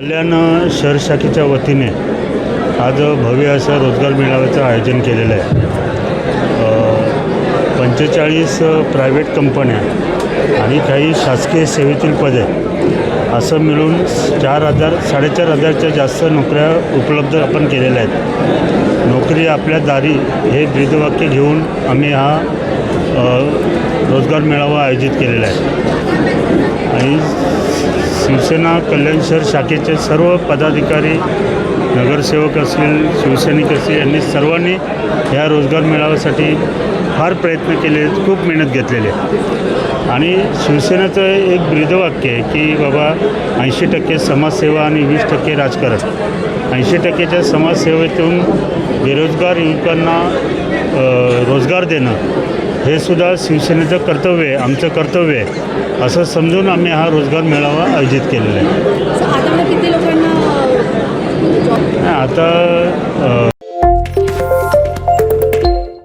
कल्याण शहर शाखेच्या वतीने आज भव्य असं रोजगार मेळाव्याचं आयोजन केलेलं आहे. 45 प्रायव्हेट कंपन्या आणि काही शासकीय सेवेतील पदे असं मिळून 4,000-4,500च्या जास्त नोकऱ्या उपलब्ध आपण केलेल्या आहेत. नोकरी आपल्या दारी हे ब्रीदवाक्य घेऊन आम्ही हा रोजगार मेळावा आयोजित केलेला आहे. आणि शिवसेना कल्याण शहर शाखेचे सर्व पदाधिकारी, नगरसेवक असतील, शिवसैनिक असतील, यांनी सर्वांनी या रोजगार मेळाव्यासाठी फार प्रयत्न केले, खूप मेहनत घेतलेली आहे. आणि शिवसेनेचं एक ब्रीदवाक्य आहे की बाबा 80% समाजसेवा आणि 20% राजकारण. 80%च्या समाजसेवेतून बेरोजगार युवकांना रोजगार देणं हे सुद्धा शिवसेनेचं कर्तव्य आहे, आमचं कर्तव्य आहे, असं समजून आम्ही हा रोजगार मेळावा आयोजित केलेला आहे. आता किती लोकांना आता